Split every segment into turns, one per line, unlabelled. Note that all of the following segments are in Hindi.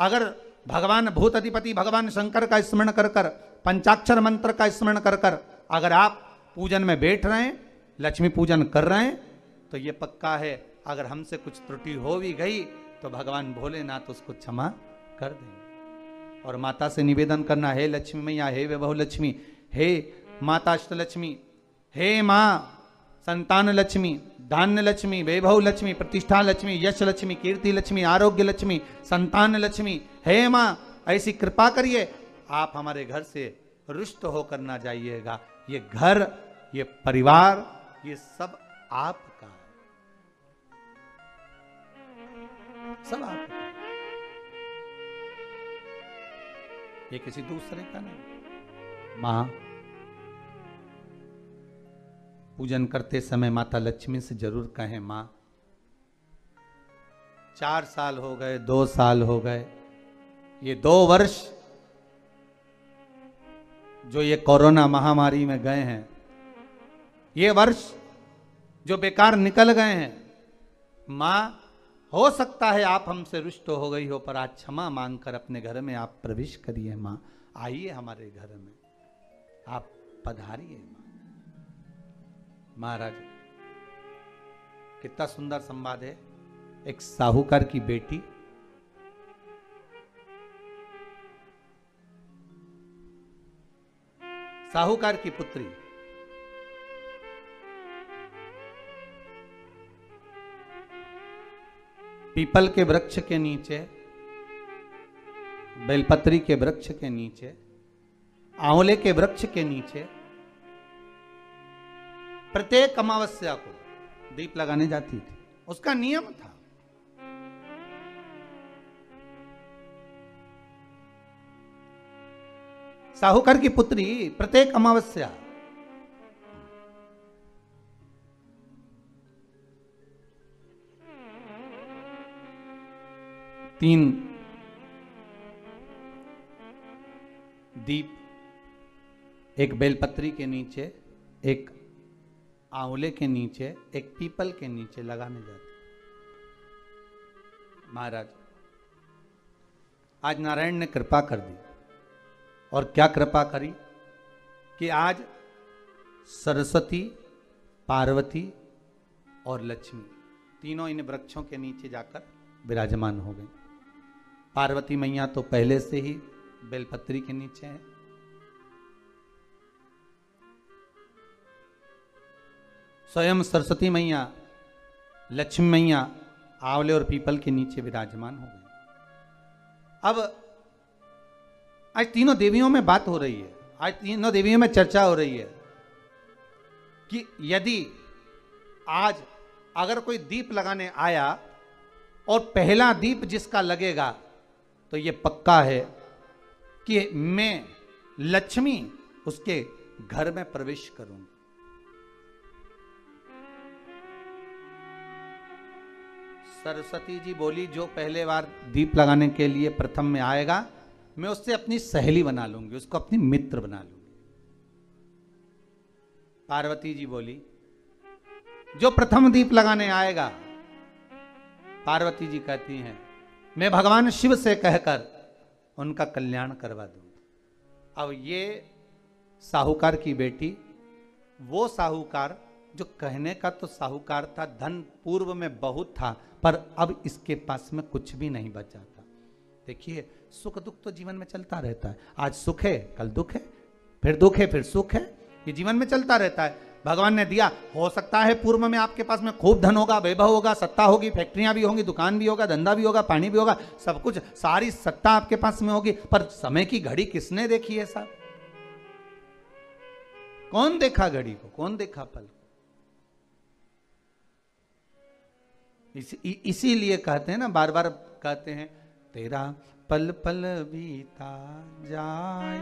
अगर भगवान भूत अधिपति भगवान शंकर का स्मरण कर कर, पंचाक्षर मंत्र का स्मरण कर कर अगर आप पूजन में बैठ रहे हैं, लक्ष्मी पूजन कर रहे हैं, तो ये पक्का है अगर हमसे कुछ त्रुटि हो भी गई तो भगवान भोलेनाथ उसको क्षमा कर देंगे। और माता से निवेदन करना, हे लक्ष्मी मैया, हे वैभव लक्ष्मी, हे माता अष्टलक्ष्मी, हे माँ संतान लक्ष्मी, धान्य लक्ष्मी, वैभव लक्ष्मी, प्रतिष्ठा लक्ष्मी, यश लक्ष्मी, कीर्ति लक्ष्मी, आरोग्य लक्ष्मी, संतान लक्ष्मी, हे माँ ऐसी कृपा करिए, आप हमारे घर से रुष्ट होकर ना जाइएगा। ये घर, ये परिवार, ये सब आपका है, सब आपका है, ये किसी दूसरे का नहीं। मां पूजन करते समय माता लक्ष्मी से जरूर कहें, मां 4 साल हो गए, 2 साल हो गए, ये 2 वर्ष जो ये कोरोना महामारी में गए हैं, ये वर्ष जो बेकार निकल गए हैं, मां हो सकता है आप हमसे रुष्ट हो गई हो, पर आज क्षमा मांगकर अपने घर में आप प्रवेश करिए। मां आइए हमारे घर में, आप पधारिए। मां महाराज कितना सुंदर संवाद है। एक साहूकार की बेटी साहूकार की पुत्री पीपल के वृक्ष के नीचे, बेलपत्री के वृक्ष के नीचे, आंवले के वृक्ष के नीचे प्रत्येक अमावस्या को दीप लगाने जाती थी। उसका नियम था। साहूकार की पुत्री प्रत्येक अमावस्या तीन दीप, एक बेलपत्री के नीचे, एक आंवले के नीचे, एक पीपल के नीचे लगाने जाते। महाराज आज नारायण ने कृपा कर दी, और क्या कृपा करी कि आज सरस्वती, पार्वती और लक्ष्मी तीनों इन वृक्षों के नीचे जाकर विराजमान हो गई। पार्वती मैया तो पहले से ही बेलपत्री के नीचे है, स्वयं सरस्वती मैया, लक्ष्मी मैया आंवले और पीपल के नीचे विराजमान हो गई। अब आज तीनों देवियों में बात हो रही है, आज तीनों देवियों में चर्चा हो रही है कि यदि आज अगर कोई दीप लगाने आया और पहला दीप जिसका लगेगा, तो ये पक्का है कि मैं लक्ष्मी उसके घर में प्रवेश करूंगी। सरस्वती जी बोली, जो पहले बार दीप लगाने के लिए प्रथम में आएगा, मैं उससे अपनी सहेली बना लूंगी, उसको अपनी मित्र बना लूंगी। पार्वती जी बोली, जो प्रथम दीप लगाने आएगा, पार्वती जी कहती हैं, मैं भगवान शिव से कहकर उनका कल्याण करवा दूंगी। अब ये साहूकार की बेटी, वो साहूकार जो कहने का तो साहूकार था, धन पूर्व में बहुत था, पर अब इसके पास में कुछ भी नहीं बचा था। देखिए, सुख दुख तो जीवन में चलता रहता है। आज सुख है, कल दुख है, फिर दुख है, फिर सुख है, ये जीवन में चलता रहता है। भगवान ने दिया, हो सकता है पूर्व में आपके पास में खूब धन होगा, वैभव होगा, सत्ता होगी, फैक्ट्रियां भी होंगी, दुकान भी होगा, धंधा भी होगा, पानी भी होगा, सब कुछ, सारी सत्ता आपके पास में होगी, पर समय की घड़ी किसने देखी है साहब? कौन देखा घड़ी को, कौन देखा पल को? इसीलिए कहते हैं ना, बार बार कहते हैं, तेरा पल पल बीता जाए,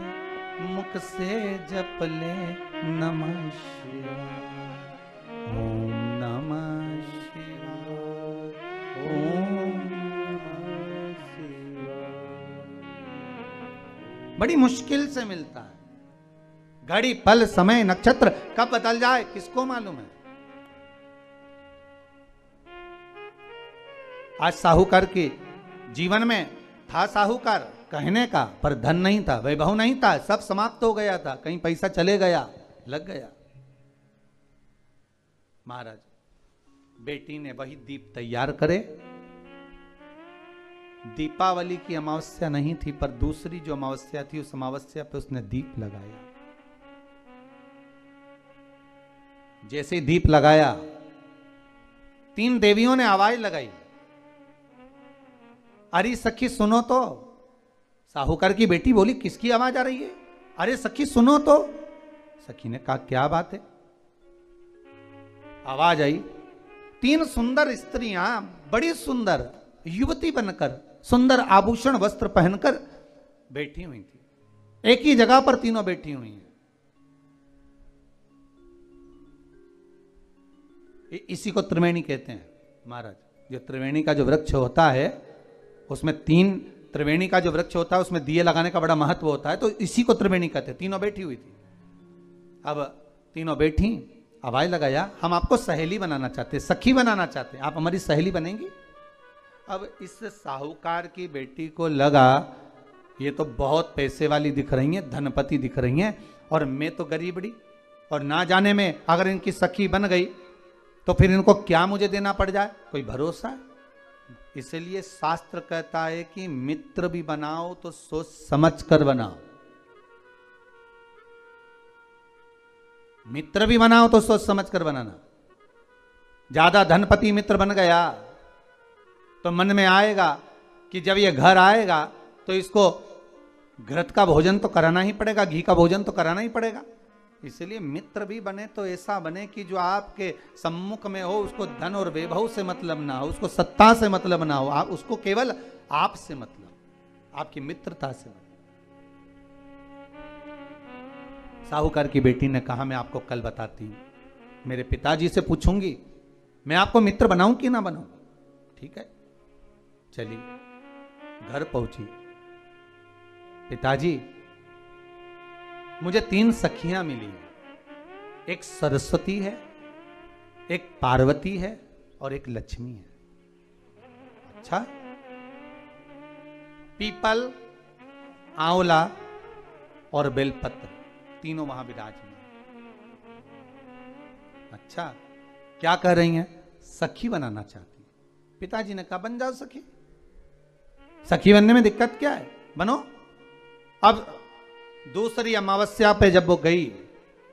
मुख से जप ले नमः शिवाय, ओम नमः शिवाय, ओम नमः शिवाय। बड़ी मुश्किल से मिलता है। घड़ी, पल, समय, नक्षत्र कब बदल जाए किसको मालूम है? आज साहूकार के जीवन में था साहूकार कहने का, पर धन नहीं था, वैभव नहीं था, सब समाप्त हो गया था, कहीं पैसा चले गया, लग गया। महाराज बेटी ने वही दीप तैयार करे। दीपावली की अमावस्या नहीं थी, पर दूसरी जो अमावस्या थी उस अमावस्या पे उसने दीप लगाया। जैसे ही दीप लगाया, 3 देवियों ने आवाज लगाई, अरे सखी सुनो तो। साहूकार की बेटी बोली, किसकी आवाज आ रही है? अरे सखी सुनो तो। सखी ने कहा, क्या बात है? आवाज आई, 3 सुंदर स्त्रियां, बड़ी सुंदर युवती बनकर, सुंदर आभूषण वस्त्र पहनकर बैठी हुई थी। एक ही जगह पर तीनों बैठी हुई हैं। इसी को त्रिवेणी कहते हैं महाराज। जो त्रिवेणी का जो वृक्ष होता है, उसमें 3 त्रिवेणी का जो वृक्ष होता है उसमें दिए लगाने का बड़ा महत्व होता है, तो इसी को त्रिवेणी कहते हैं। तीनों बैठी हुई थी। अब तीनों बैठी, आवाज लगाया, हम आपको सहेली बनाना चाहते हैं, सखी बनाना चाहते हैं, आप हमारी सहेली बनेंगी? अब इस साहूकार की बेटी को लगा, ये तो बहुत पैसे वाली दिख रही हैं, धनपति दिख रही हैं, और मैं तो गरीबड़ी, और ना जाने में अगर इनकी सखी बन गई तो फिर इनको क्या मुझे देना पड़ जाए, कोई भरोसा है? इसलिए शास्त्र कहता है कि मित्र भी बनाओ तो सोच समझ कर बनाओ। मित्र भी बनाओ तो सोच समझ कर बनाना। ज्यादा धनपति मित्र बन गया तो मन में आएगा कि जब ये घर आएगा तो इसको घृत का भोजन तो कराना ही पड़ेगा, घी का भोजन तो कराना ही पड़ेगा। इसलिए मित्र भी बने तो ऐसा बने कि जो आपके सम्मुख में हो, उसको धन और वैभव से मतलब ना हो, उसको सत्ता से मतलब ना हो, आप उसको केवल आपसे मतलब, आपकी मित्रता से मतलब। साहूकार की बेटी ने कहा, मैं आपको कल बताती हूं, मेरे पिताजी से पूछूंगी मैं आपको मित्र बनाऊं कि ना बनाऊं। ठीक है, चलिए घर पहुंची। पिताजी, मुझे 3 सखियां मिली हैं, एक सरस्वती है, एक पार्वती है और एक लक्ष्मी है। अच्छा, पीपल, आंवला और बेलपत्र तीनों वहां विराजमान। अच्छा, क्या कह रही हैं? सखी बनाना चाहती। पिताजी ने कहा, बन जाओ सखी। सखी बनने में दिक्कत क्या है, बनो। अब दूसरी अमावस्या पे जब वो गई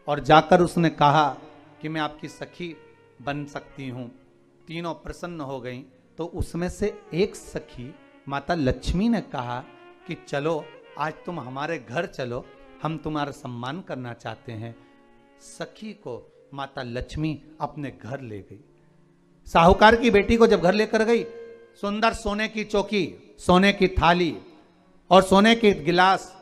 और जाकर उसने कहा कि मैं आपकी सखी बन सकती हूं, तीनों प्रसन्न हो गई। तो उसमें से एक सखी माता लक्ष्मी ने कहा कि चलो आज तुम हमारे घर चलो, हम तुम्हारा सम्मान करना चाहते हैं। सखी को माता लक्ष्मी अपने घर ले गई। साहूकार की बेटी को जब घर लेकर गई, सुंदर सोने की चौकी, सोने की थाली और सोने के गिलास,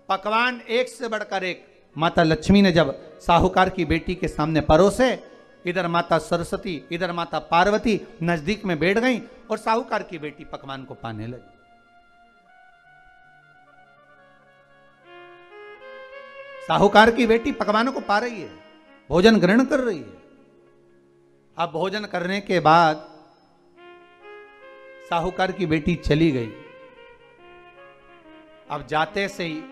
पकवान एक से बढ़कर एक माता लक्ष्मी ने जब साहूकार की बेटी के सामने परोसे, इधर माता सरस्वती, इधर माता पार्वती नजदीक में बैठ गई और साहूकार की बेटी पकवान को पाने लगी। साहूकार की बेटी पकवानों को पा रही है, भोजन ग्रहण कर रही है। अब भोजन करने के बाद साहूकार की बेटी चली गई। अब जाते से ही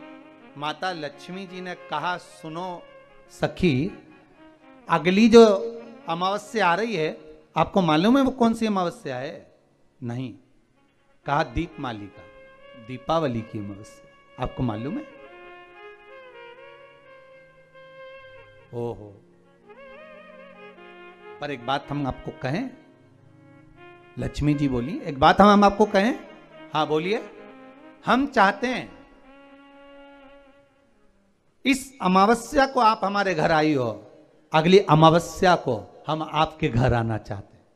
माता लक्ष्मी जी ने कहा, सुनो सखी, अगली जो अमावस्या आ रही है, आपको मालूम है वो कौन सी अमावस्या है? नहीं। कहा, दीपमालिका, दीपावली की अमावस्या, आपको मालूम है? ओहो, पर एक बात हम आपको कहें। लक्ष्मी जी बोली, एक बात हम आपको कहें। हाँ बोलिए। हम चाहते हैं इस अमावस्या को आप हमारे घर आई हो, अगली अमावस्या को हम आपके घर आना चाहते हैं।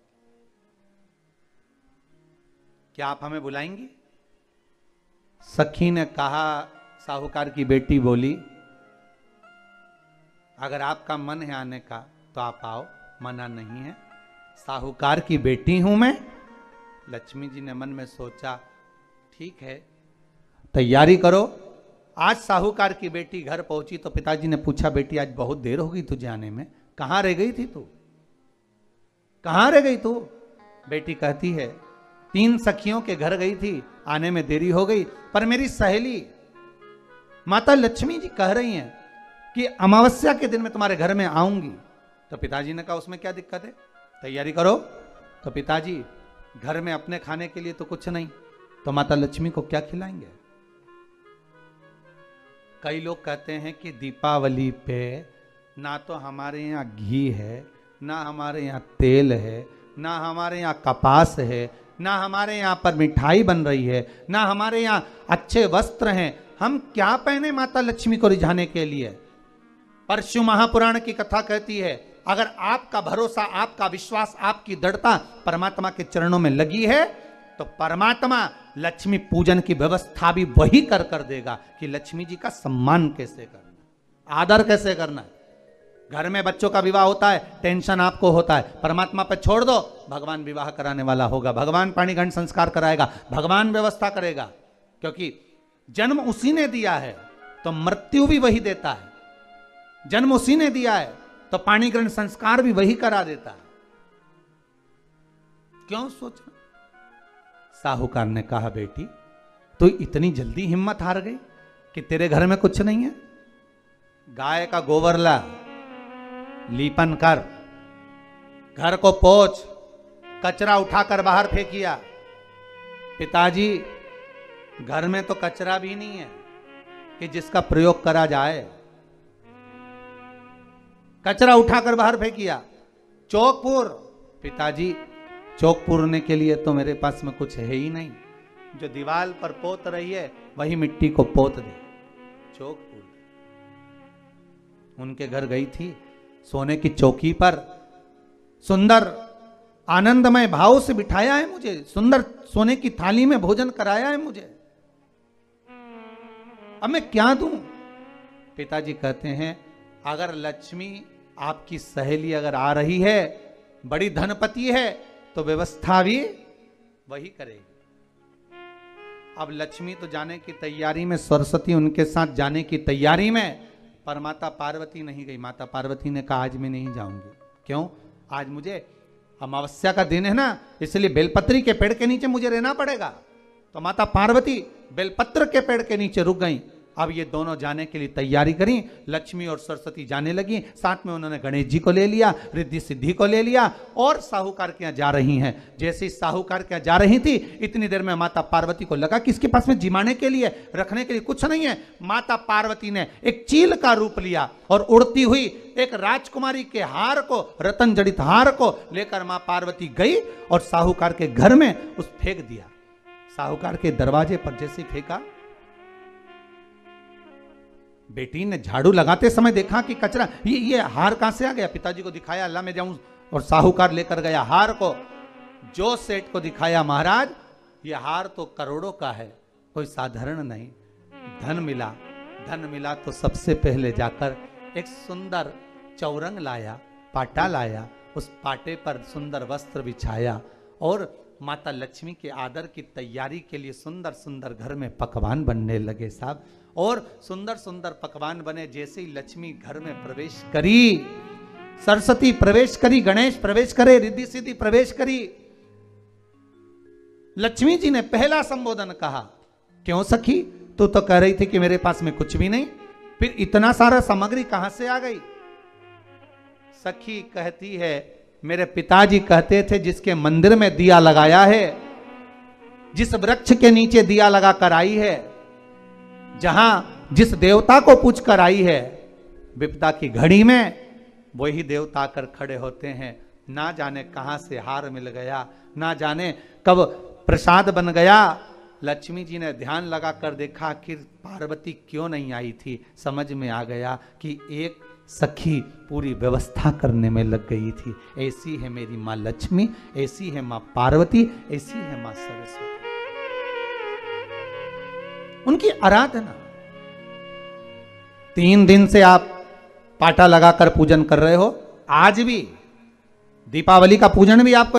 क्या आप हमें बुलाएंगी? सखी ने कहा, साहूकार की बेटी बोली, अगर आपका मन है आने का तो आप आओ, मना नहीं है। साहूकार की बेटी हूं मैं। लक्ष्मी जी ने मन में सोचा, ठीक है, तैयारी करो। आज साहूकार की बेटी घर पहुंची तो पिताजी ने पूछा, बेटी आज बहुत देर हो गई तुझे आने में, कहां रह गई थी तू? कहां रह गई तू? बेटी कहती है, 3 सखियों के घर गई थी, आने में देरी हो गई, पर मेरी सहेली माता लक्ष्मी जी कह रही हैं कि अमावस्या के दिन मैं तुम्हारे घर में आऊंगी। तो पिताजी ने कहा उसमें क्या दिक्कत है, तैयारी करो। तो पिताजी घर में अपने खाने के लिए तो कुछ नहीं, तो माता लक्ष्मी को क्या खिलाएंगे। कई लोग कहते हैं कि दीपावली पे ना तो हमारे यहाँ घी है, ना हमारे यहाँ तेल है, ना हमारे यहाँ कपास है, ना हमारे यहाँ पर मिठाई बन रही है, ना हमारे यहाँ अच्छे वस्त्र हैं, हम क्या पहने माता लक्ष्मी को रिझाने के लिए। पर शिव महापुराण की कथा कहती है अगर आपका भरोसा, आपका विश्वास, आपकी दृढ़ता परमात्मा के चरणों में लगी है तो परमात्मा लक्ष्मी पूजन की व्यवस्था भी वही कर कर देगा कि लक्ष्मी जी का सम्मान कैसे करना, आदर कैसे करना है। घर में बच्चों का विवाह होता है, टेंशन आपको होता है, परमात्मा पर छोड़ दो, भगवान विवाह कराने वाला होगा, भगवान पाणिग्रहण संस्कार कराएगा, भगवान व्यवस्था करेगा, क्योंकि जन्म उसी ने दिया है तो मृत्यु भी वही देता है, जन्म उसी ने दिया है तो पाणिग्रहण संस्कार भी वही करा देता है। क्यों सोचना। साहूकार ने कहा बेटी तो इतनी जल्दी हिम्मत हार गई कि तेरे घर में कुछ नहीं है। गाय का गोबर ला, लीपन कर, घर को पोंछ, कचरा उठाकर बाहर फेंकिया। पिताजी घर में तो कचरा भी नहीं है कि जिसका प्रयोग करा जाए, कचरा उठाकर बाहर फेंकिया। चौक पिताजी चौक पूरने के लिए तो मेरे पास में कुछ है ही नहीं, जो दीवार पर पोत रही है वही मिट्टी को पोत दे, चौक पूर। उनके घर गई थी, सोने की चौकी पर सुंदर आनंदमय भाव से बिठाया है मुझे, सुंदर सोने की थाली में भोजन कराया है मुझे, अब मैं क्या दूं। पिताजी कहते हैं अगर लक्ष्मी आपकी सहेली अगर आ रही है, बड़ी धनपति है, तो व्यवस्था भी वही करेगी। अब लक्ष्मी तो जाने की तैयारी में, सरस्वती उनके साथ जाने की तैयारी में, पर माता पार्वती नहीं गई। माता पार्वती ने कहा आज मैं नहीं जाऊंगी। क्यों? आज मुझे अमावस्या का दिन है ना, इसलिए बेलपत्री के पेड़ के नीचे मुझे रहना पड़ेगा। तो माता पार्वती बेलपत्र के पेड़ के नीचे रुक गई। अब ये दोनों जाने के लिए तैयारी करी, लक्ष्मी और सरस्वती जाने लगी, साथ में उन्होंने गणेश जी को ले लिया, रिद्धि सिद्धि को ले लिया और साहूकार के यहाँ जा रही हैं। जैसे ही साहूकार के यहाँ जा रही थी, इतनी देर में माता पार्वती को लगा कि इसके पास में जिमाने के लिए, रखने के लिए कुछ नहीं है। माता पार्वती ने एक चील का रूप लिया और उड़ती हुई एक राजकुमारी के हार को, रतन जड़ित हार को लेकर मां पार्वती गई और साहूकार के घर में उस फेंक दिया। साहूकार के दरवाजे पर जैसे फेंका, बेटी ने झाड़ू लगाते समय देखा कि कचरा, ये हार कहां से आ गया। पिताजी को दिखाया, अल्लाह मैं जाऊं, और साहूकार लेकर गया हार को। जो सेठ को दिखाया, महाराज ये हार तो करोड़ों का है, कोई साधारण नहीं। धन मिला तो सबसे पहले जाकर एक सुंदर चौरंग लाया, पाटा लाया, उस पाटे पर सुंदर वस्त्र बिछाया और माता लक्ष्मी के आदर की तैयारी के लिए सुंदर सुंदर घर में पकवान बनने लगे साहब। और सुंदर सुंदर पकवान बने। जैसे ही लक्ष्मी घर में प्रवेश करी, सरस्वती प्रवेश करी, गणेश प्रवेश करे, रिद्धि सिद्धि प्रवेश करी, लक्ष्मी जी ने पहला संबोधन कहा, क्यों सखी, तू तो कह रही थी कि मेरे पास में कुछ भी नहीं, फिर इतना सारा सामग्री कहां से आ गई। सखी कहती है, मेरे पिताजी कहते थे जिसके मंदिर में दिया लगाया है, जिस वृक्ष के नीचे दिया लगा कर आई है, जहां जिस देवता को पूछ कर आई है, विपदा की घड़ी में वही देवता आकर खड़े होते हैं। ना जाने कहां से हार मिल गया, ना जाने कब प्रसाद बन गया। लक्ष्मी जी ने ध्यान लगाकर देखा, आखिर पार्वती क्यों नहीं आई थी। समझ में आ गया कि एक सखी पूरी व्यवस्था करने में लग गई थी। ऐसी है मेरी मां लक्ष्मी, ऐसी है मां पार्वती, ऐसी है मां सरस्वती। उनकी आराधना 3 दिन से आप पाटा लगाकर पूजन कर रहे हो। आज भी दीपावली का पूजन भी आपको